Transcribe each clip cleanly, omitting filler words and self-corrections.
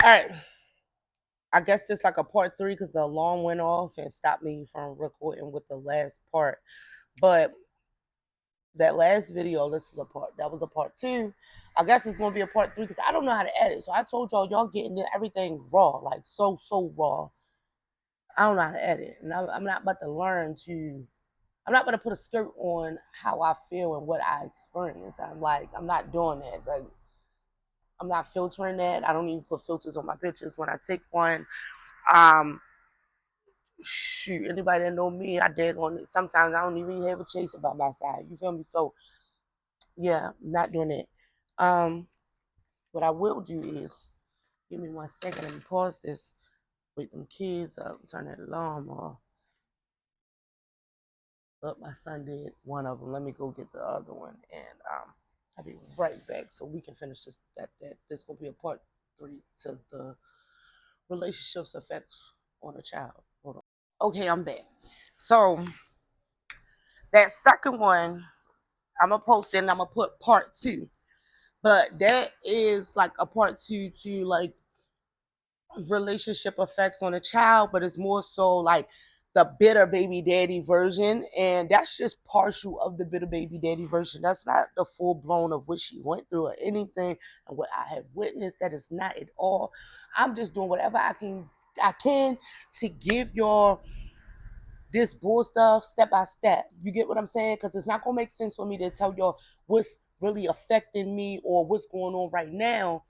All right. I guess this like a part 3 because the alarm went off and stopped me from recording with the last part. But that last video, this is a part. That was a part 2. I guess it's gonna be a part 3 because I don't know how to edit. So I told y'all getting everything raw, like so raw. I don't know how to edit, and I'm not about to learn to. I'm not gonna put a skirt on how I feel and what I experience. I'm not doing that. Like, I'm not filtering that. I don't even put filters on my pictures when I take one. Um, Shoot, anybody that know me, I dig on it. Sometimes I don't even have a chase about my side. You feel me? So yeah, not doing it. What I will do is give me 1 second. Let me pause this. Wake them kids up. Turn that alarm off. But my son did one of them. Let me go get the other one, and I'll be right back so we can finish this. This will be a part 3 to the relationships effects on a child. Hold on. Okay, I'm back. So that second one, I'm gonna post it and I'm gonna put part 2. But that is like a part 2 to like relationship effects on a child, but it's more so like the bitter baby daddy version, and that's just partial of the bitter baby daddy version. That's not the full blown of what she went through or anything, and what I have witnessed. That is not at all. I'm just doing whatever I can to give y'all this bull stuff step by step. You get what I'm saying? Because it's not gonna make sense for me to tell y'all what's really affecting me or what's going on right now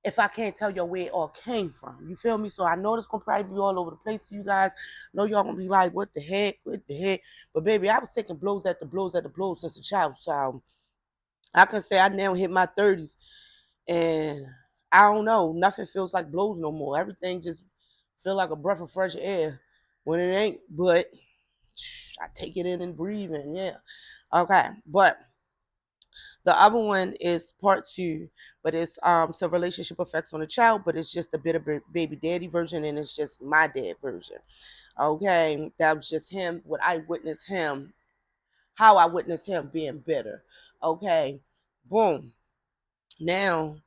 if I can't tell y'all where it all came from. You feel me? So I know this gonna probably be all over the place to you guys. I know y'all gonna be like, what the heck? What the heck? But baby, I was taking blows at the blows at the blows since a child. So I can say I now hit my 30s, and I don't know, nothing feels like blows no more. Everything just feel like a breath of fresh air when it ain't, but I take it in and breathe in, yeah. Okay, but the other one is part 2, but it's so relationship effects on a child, but it's just a bit of baby daddy version, and it's just my dad version. Okay, that was just him, what I witnessed him, how I witnessed him being bitter. Okay, boom. Now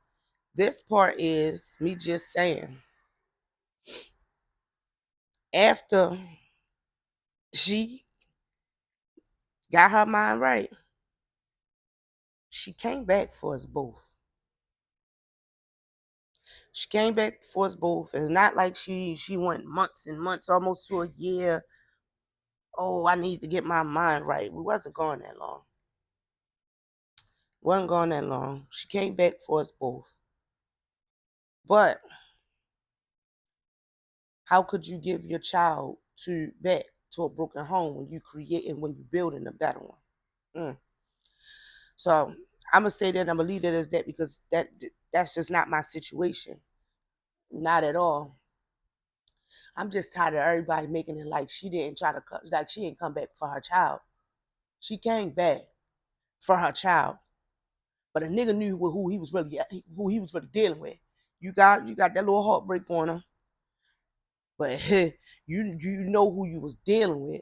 this part is me just saying, after she got her mind right, she came back for us both. She came back for us both, and not like she went months and months, almost to a year. Oh, I need to get my mind right. We wasn't going that long. Wasn't going that long. She came back for us both. But how could you give your child to back to a broken home when you create and when you building a better one? Mm. So I'm gonna say that, I'm gonna leave it as that, because that's just not my situation. Not at all. I'm just tired of everybody making it like she didn't try to like she didn't come back for her child. She came back for her child, but a nigga knew who he was really dealing with. You got that little heartbreak on her, but you know who you was dealing with,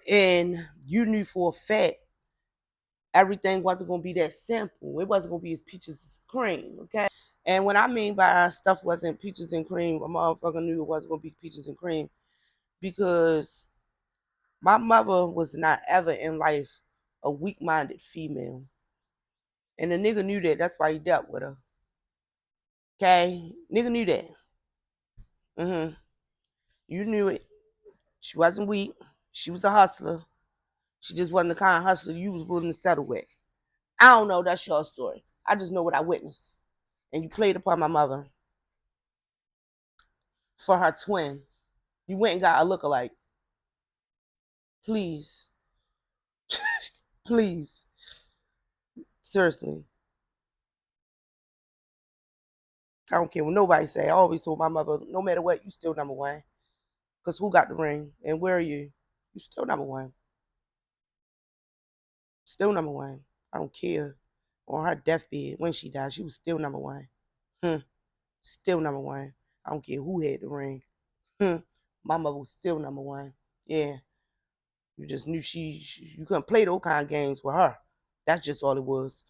and you knew for a fact everything wasn't gonna be that simple. It wasn't gonna be as peaches as cream, okay? And what I mean by stuff wasn't peaches and cream, a motherfucker knew it wasn't gonna be peaches and cream, because my mother was not ever in life a weak-minded female, and the nigga knew that. That's why he dealt with her. Okay, nigga knew that. You knew it. She wasn't weak. She was a hustler. She just wasn't the kind of hustler you was willing to settle with. I don't know. That's your story. I just know what I witnessed. And you played upon my mother for her twin. You went and got a lookalike. Please. Please. Seriously. I don't care what nobody say. I always told my mother, no matter what, you still number one. Because who got the ring? And where are you? You still number one. Still number one. I don't care. On her deathbed, when she died, she was still number one. Hmm. Still number one. I don't care who had the ring. Hmm. My mother was still number one. Yeah. You just knew you couldn't play those kind of games with her. That's just all it was.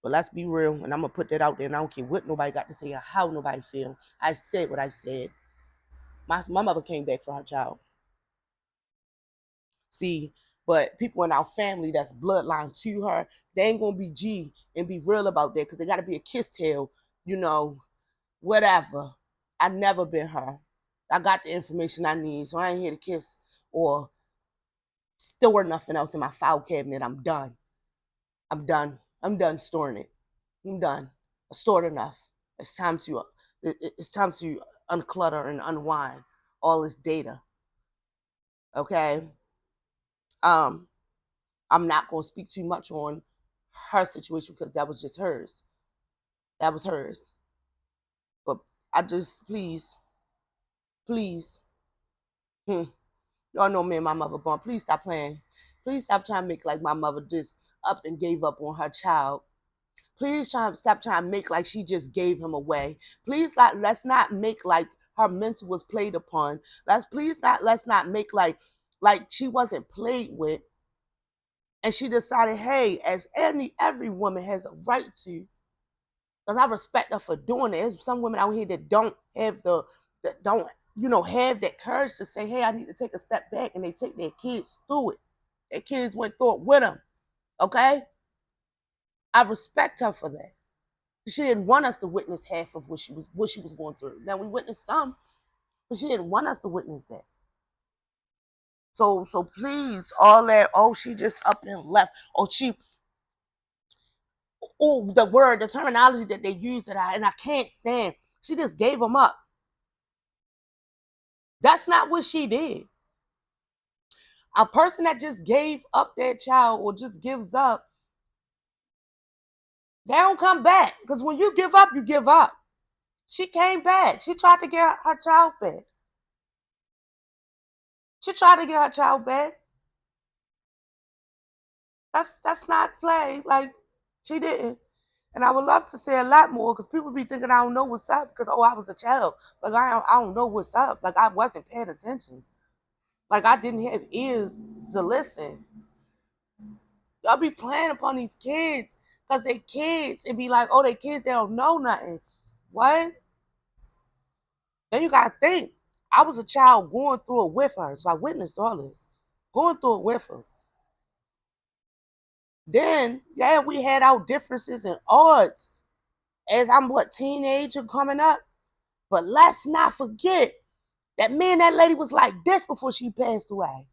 But let's be real, and I'm gonna put that out there, and I don't care what nobody got to say or how nobody feel. I said what I said. My mother came back for her child. See, but people in our family that's bloodline to her, they ain't gonna be G and be real about that because they gotta be a kiss tail, you know, whatever. I never been her. I got the information I need, so I ain't here to kiss or store nothing else in my file cabinet. I'm done. I'm done. I'm done storing it. I'm done. I stored enough. It's time to it's time to unclutter and unwind all this data. Okay. Um, I'm not gonna speak too much on her situation because that was just hers. That was hers. But I just please, hmm, y'all know me and my mother born. Please stop playing. Please stop trying to make like my mother just up and gave up on her child. Please stop trying to make like she just gave him away. Please let's not make like her mental was played upon. Let's not make like she wasn't played with. And she decided, hey, as every woman has a right to, because I respect her for doing it. There's some women out here that don't have that don't, have that courage to say, hey, I need to take a step back, and they take their kids through it. Their kids went through it with them. Okay? I respect her for that. She didn't want us to witness half of what she was going through. Now we witnessed some, but she didn't want us to witness that. So please, all that, oh, she just up and left. The terminology that they use and I can't stand. She just gave them up. That's not what she did. A person that just gave up their child or just gives up, they don't come back. Because when you give up, you give up. She came back. She tried to get her child back. She tried to get her child back. That's not play. Like, she didn't. And I would love to say a lot more because people be thinking I don't know what's up because, oh, I was a child. Like, I don't know what's up. Like, I wasn't paying attention. Like, I didn't have ears to listen. Y'all be playing upon these kids because they kids and be like, oh, they kids, they don't know nothing. What? Then you got to think. I was a child going through it with her, so I witnessed all this. Going through it with her. Then, yeah, we had our differences and odds as I'm teenager coming up. But let's not forget that me and that lady was like this before she passed away.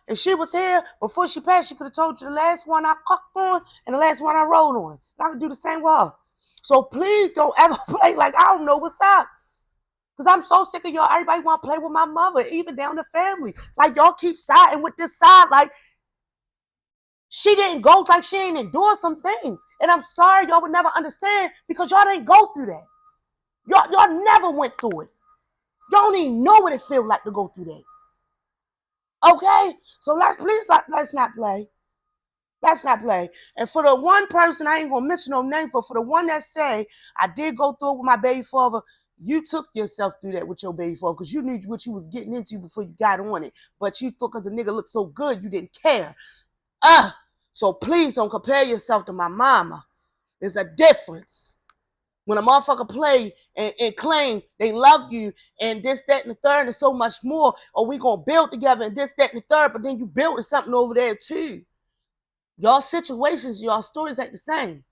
If she was here before she passed, she could have told you the last one I cooked on and the last one I rolled on. And I could do the same with her. So please don't ever play like I don't know what's up. Because I'm so sick of y'all. Everybody want to play with my mother, even down the family. Like, y'all keep siding with this side. Like, she didn't go, like she ain't endure some things. And I'm sorry y'all would never understand because y'all didn't go through that. Y'all never went through it. Y'all don't even know what it feels like to go through that. Okay? So let's not play. Let's not play. And for the one person, I ain't gonna mention no name, but for the one that say, I did go through it with my baby father, you took yourself through that with your baby father because you knew what you was getting into before you got on it. But you thought because the nigga looked so good, you didn't care. So please don't compare yourself to my mama. There's a difference. When a motherfucker play and claim they love you and this, that, and the third and so much more, or we gonna build together and this, that, and the third, but then you building something over there too. Y'all situations, y'all stories ain't the same.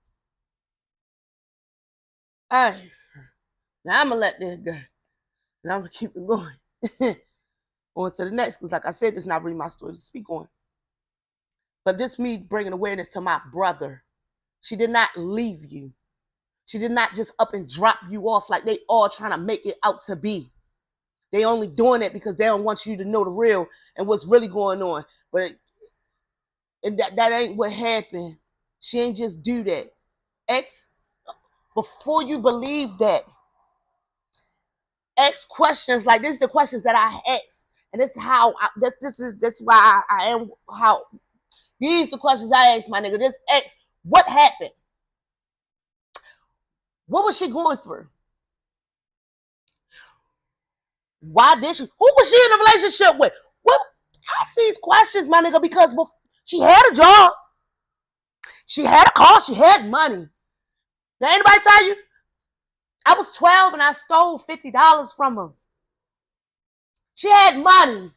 All right. Now I'm gonna let this go. And I'm gonna keep it going. On to the next, because like I said, this is not really my story to speak on. But this me bringing awareness to my brother. She did not leave you. She did not just up and drop you off like they all trying to make it out to be. They only doing it because they don't want you to know the real and what's really going on. But that ain't what happened. She ain't just do that. Before you believe that, ask questions like this is the questions that I ask. And this is how this why I am how these the questions I ask my nigga. This X, what happened? What was she going through? Why did she? Who was she in a relationship with? What? Ask these questions, my nigga, because she had a job. She had a car. She had money. Did anybody tell you? I was 12 and I stole $50 from her. She had money.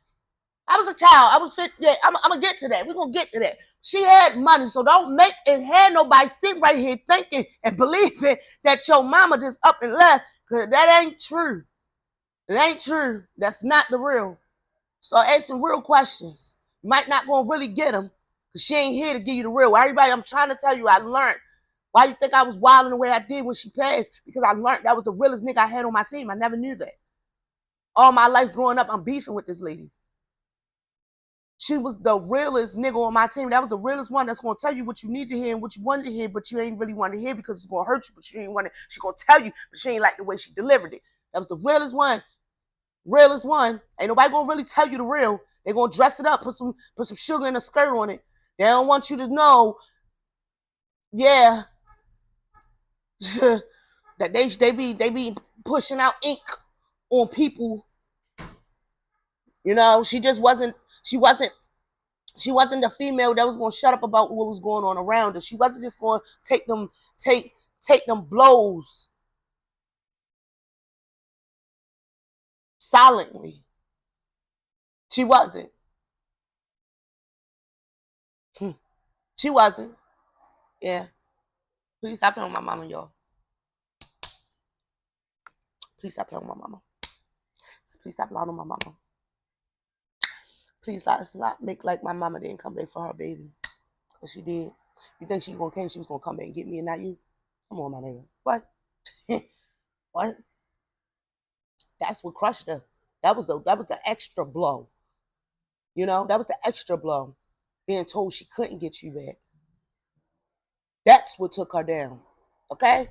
I was a child. I was 50. Yeah, I'm going to get to that. We're going to get to that. She had money. So don't make it had nobody sitting right here thinking and believing that your mama just up and left. Because that ain't true. It ain't true. That's not the real. Start asking real questions. You might not going to really get them. Because she ain't here to give you the real. Everybody, I'm trying to tell you, I learned. Why you think I was wilding the way I did when she passed? Because I learned that was the realest nigga I had on my team. I never knew that. All my life growing up, I'm beefing with this lady. She was the realest nigga on my team. That was the realest one that's gonna tell you what you need to hear and what you wanted to hear, but you ain't really want to hear because it's gonna hurt you, but you ain't want to. She gonna tell you, but she ain't like the way she delivered it. That was the realest one. Realest one. Ain't nobody gonna really tell you the real. They gonna dress it up, put some sugar and a skirt on it. They don't want you to know, yeah, that they be pushing out ink on people. You know, she just wasn't. She wasn't the female that was gonna shut up about what was going on around her. She wasn't just gonna take them blows silently. She wasn't. She wasn't. Yeah. Please stop playing with my mama, y'all. Please stop playing with my mama. Please stop lying on my mama. Please not make like my mama didn't come back for her baby. Because she did. You think she was gonna come back and get me and not you? Come on, my nigga. What? What? That's what crushed her. That was the extra blow. You know, that was the extra blow. Being told she couldn't get you back. That's what took her down. Okay?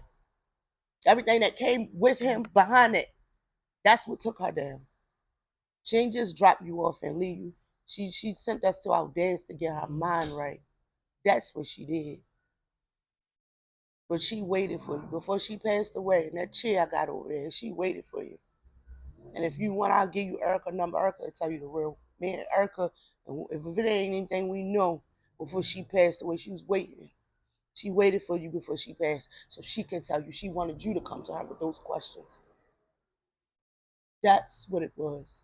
Everything that came with him behind it, that's what took her down. She ain't just drop you off and leave you. She sent us to our dance to get her mind right. That's what she did. But she waited for you. Before she passed away, in that chair I got over there, she waited for you. And if you want, I'll give you Erica number. Erica will tell you the real. Me and Erica, if it ain't anything we know, before she passed away, she was waiting. She waited for you before she passed so she can tell you. She wanted you to come to her with those questions. That's what it was.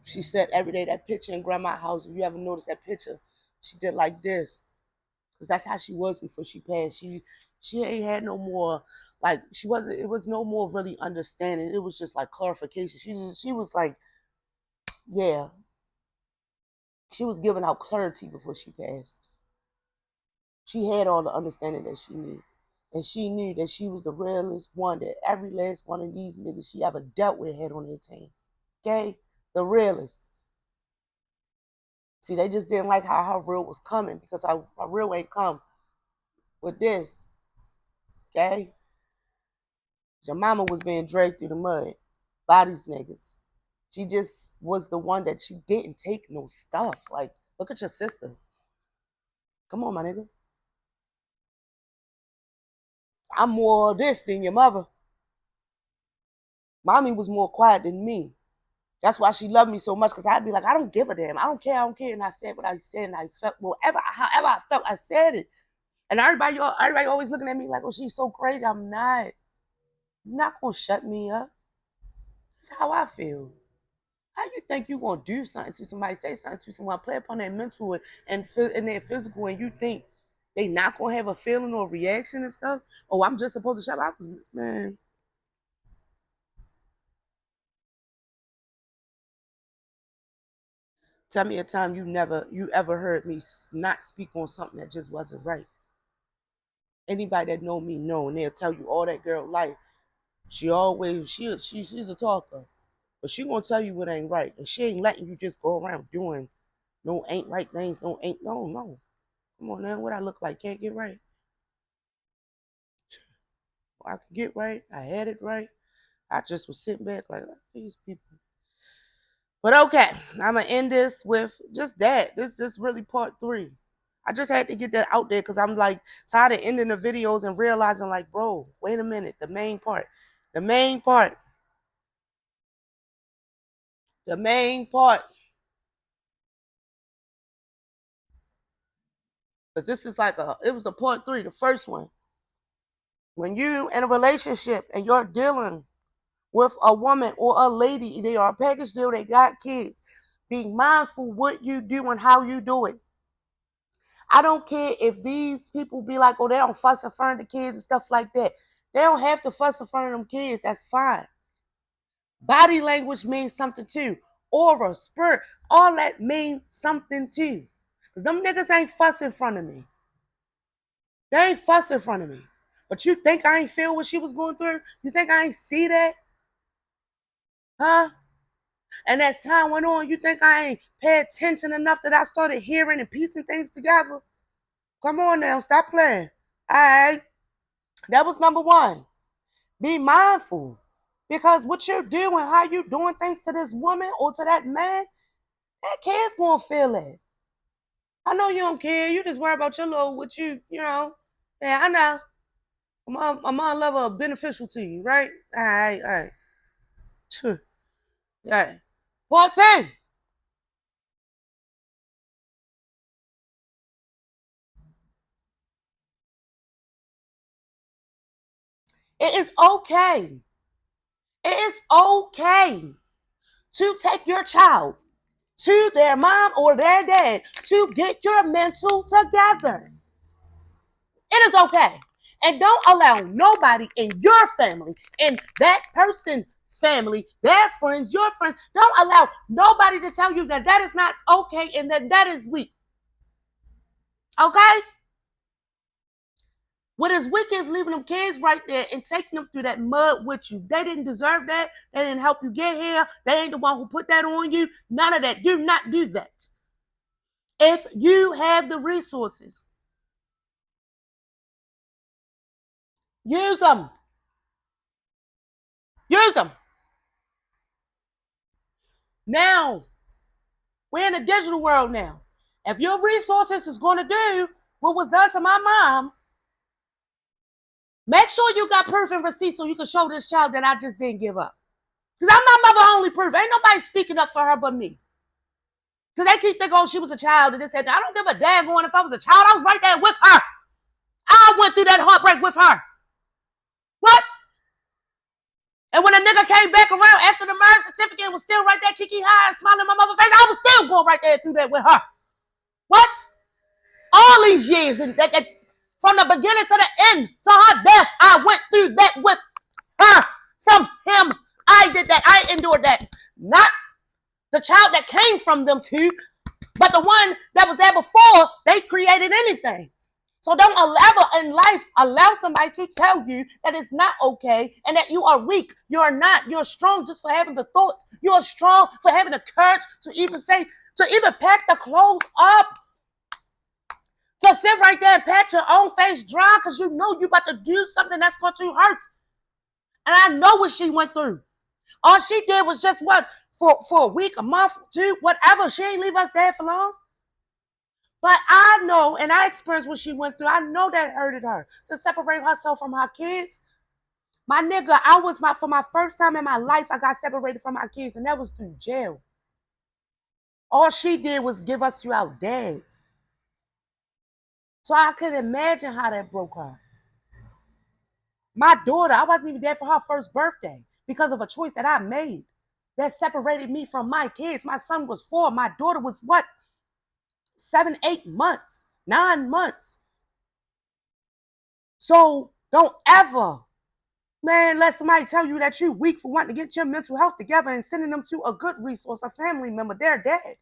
She said every day that picture in grandma's house, if you ever noticed that picture, she did like this. Because that's how she was before she passed. She ain't had no more, like, it was no more really understanding. It was just like clarification. She was like, yeah. She was giving out clarity before she passed. She had all the understanding that she needed. And she knew that she was the realest one that every last one of these niggas she ever dealt with had on their team. Okay? The realest. See, they just didn't like how her real was coming because her real ain't come with this. Okay? Your mama was being dragged through the mud by these niggas. She just was the one that she didn't take no stuff. Like, look at your sister. Come on, my nigga. I'm more of this than your mother. Mommy was more quiet than me. That's why she loved me so much, because I'd be like, I don't give a damn. I don't care. And I said what I said, and I felt, however I felt, I said it. And everybody always looking at me like, oh, she's so crazy. I'm not. You're not going to shut me up. That's how I feel. How you think you going to do something to somebody, say something to someone, play upon their mental and their physical, and you think they not going to have a feeling or reaction and stuff? Oh, I'm just supposed to shut up. Man. Tell me a time you ever heard me not speak on something that just wasn't right. Anybody that know me know, and they'll tell you all that girl life. She's a talker, but she gonna tell you what ain't right, and she ain't letting you just go around doing no ain't right things. No. Come on now, what I look like can't get right. I could get right. I had it right. I just was sitting back like these people. But okay, I'm gonna end this with just that. This is really part 3. I just had to get that out there because I'm like tired of ending the videos and realizing like, bro, wait a minute, the main part. The main part. The main part. But this is like it was a part 3, the first one. When you in a relationship and you're dealing with a woman or a lady, they are a package deal, they got kids, be mindful what you do and how you do it. I don't care if these people be like, oh, they don't fuss in front of the kids and stuff like that. They don't have to fuss in front of them kids. That's fine. Body language means something too. Aura, spirit, all that means something too. Because them niggas ain't fussing in front of me. They ain't fussing in front of me. But you think I ain't feel what she was going through? You think I ain't see that? Huh? And as time went on, you think I ain't pay attention enough that I started hearing and piecing things together? Come on now, stop playing. All right. That was number 1. Be mindful. Because what you're doing, how you doing things to this woman or to that man, that kid's gonna feel it. I know you don't care. You just worry about your little, what you know. Yeah, I know. I'm on level of beneficial to you, right? All right, all right. All right. 14. It is okay. It is okay to take your child to their mom or their dad to get your mental together. It is okay. And don't allow nobody in your family, in that person's family, their friends, your friends, don't allow nobody to tell you that that is not okay and that that is weak. Okay? What is weak is leaving them kids right there and taking them through that mud with you. They didn't deserve that. They didn't help you get here. They ain't the one who put that on you. None of that. Do not do that. If you have the resources, use them. Use them. Now, we're in a digital world now. If your resources is going to do what was done to my mom, make sure you got proof and receipt so you can show this child that I just didn't give up. Because I'm my mother only proof. Ain't nobody speaking up for her but me. Because they keep thinking, oh, she was a child and this, that. I don't give a damn going if I was a child. I was right there with her. I went through that heartbreak with her. What? And when a nigga came back around after the marriage certificate was still right there, kiki high and smiling in my mother's face, I was still going right there through that with her. What? All these years, and from the beginning to the end, to her death, I went through that with her. From him, I did that. I endured that. Not the child that came from them two, but the one that was there before they created anything. So don't allow somebody to tell you that it's not okay and that you are weak. You're not. You're strong just for having the thoughts. You're strong for having the courage to even pack the clothes up. To sit right there and pat your own face dry because you know you about to do something that's going to hurt. And I know what she went through. All she did was just what? For a week, a month, 2, whatever. She ain't leave us there for long. But I know, and I experienced what she went through. I know that hurted her to separate herself from her kids. My nigga, for my first time in my life, I got separated from my kids, and that was through jail. All she did was give us to our dads. So I could imagine how that broke her. My daughter, I wasn't even there for her first birthday because of a choice that I made that separated me from my kids. My son was 4. My daughter was what? 7, 8 months, 9 months. So don't ever, man, let somebody tell you that you're weak for wanting to get your mental health together and sending them to a good resource, a family member, their dad.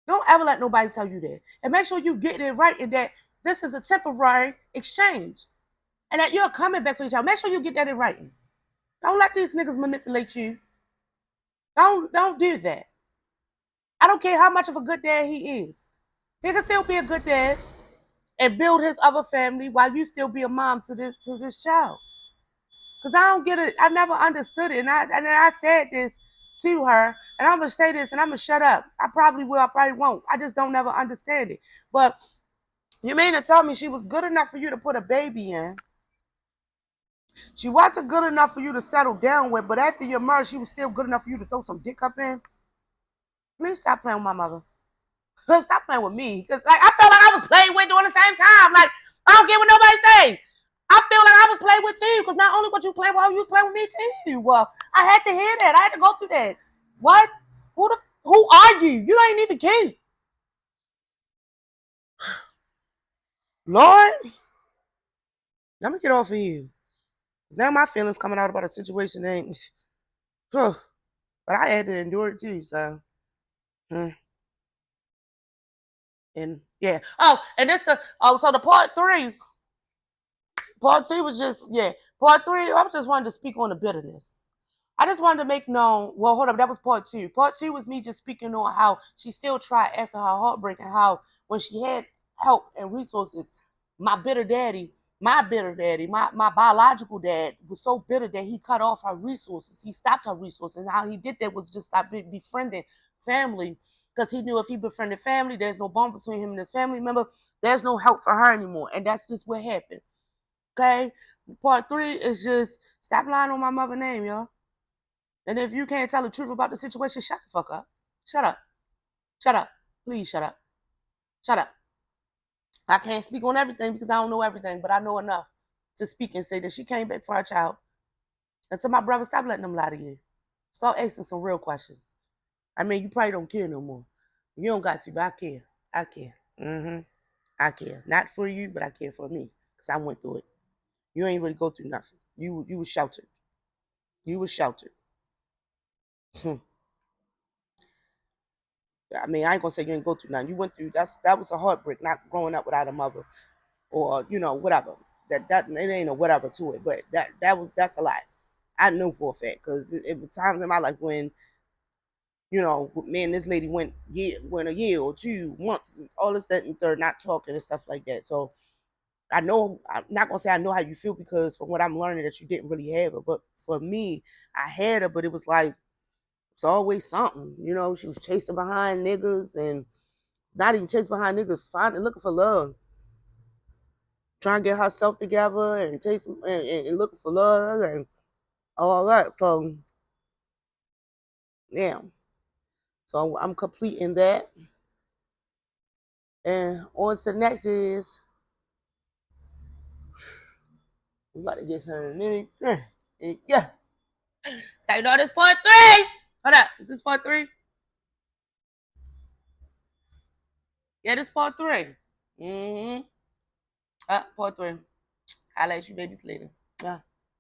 Don't ever let nobody tell you that. And make sure you get it right and that this is a temporary exchange. And that you're coming back for each other. Make sure you get that in writing. Don't let these niggas manipulate you. Don't do that. I don't care how much of a good dad he is. He can still be a good dad and build his other family while you still be a mom to this child. Because I don't get it. I never understood it. And I said this to her, and I'm going to say this, and I'm going to shut up. I probably will. I probably won't. I just don't never understand it. But you mean to tell me she was good enough for you to put a baby in? She wasn't good enough for you to settle down with, but after your marriage, she was still good enough for you to throw some dick up in? Please stop playing with my mother. Stop playing with me. Because like, I felt like I was playing with during the same time. Like, I don't get what nobody say. I feel like I was playing with too. Because not only what you playing with, you was playing with me too. Well, I had to hear that. I had to go through that. What? Who are you? You ain't even cute. Lord, let me get off of you. Now my feelings coming out about a situation ain't. But I had to endure it too. So, and yeah. Oh, and this the so the part three. Part two was just yeah. Part three, I just wanted to speak on the bitterness. I just wanted to make known. Well, hold up, that was part two. Part two was me just speaking on how she still tried after her heartbreak and how when she had help and resources, my bitter daddy, my biological dad was so bitter that he cut off her resources. He stopped her resources. And how he did that was just stop befriending family because he knew if he befriended family, there's no bond between him and his family member. There's no help for her anymore, and that's just what happened. Okay, part three is just stop lying on my mother's name, y'all. And if you can't tell the truth about the situation, shut the fuck up. Shut up. Shut up. Please shut up. Shut up. I can't speak on everything because I don't know everything, but I know enough to speak and say that she came back for her child. And to my brother, stop letting them lie to you. Start asking some real questions. I mean, you probably don't care no more. You don't got to, but I care. I care. I care. Not for you, but I care for me because I went through it. You ain't really go through nothing. You was sheltered. You was sheltered. I mean, I ain't gonna say you ain't go through nothing. You went through that was a heartbreak, not growing up without a mother or whatever. That it ain't a whatever to it, but that's a lie. I knew for a fact because it was times in my life when me and this lady went a year or 2 months, all this that and third, not talking and stuff like that. So I know I'm not gonna say I know how you feel because from what I'm learning that you didn't really have her, but for me, I had her, but it was like it's always something. She was chasing behind niggas and not even chasing behind niggas, finding looking for love, trying to get herself together and chasing and looking for love and all that. So yeah, so I'm completing that, and on to the next is we got to get her in a minute. Yeah, so you know this part three. Hold up, is this part three? Yeah, this part three. Mm-hmm. Part three. I'll let you babies later. Yeah.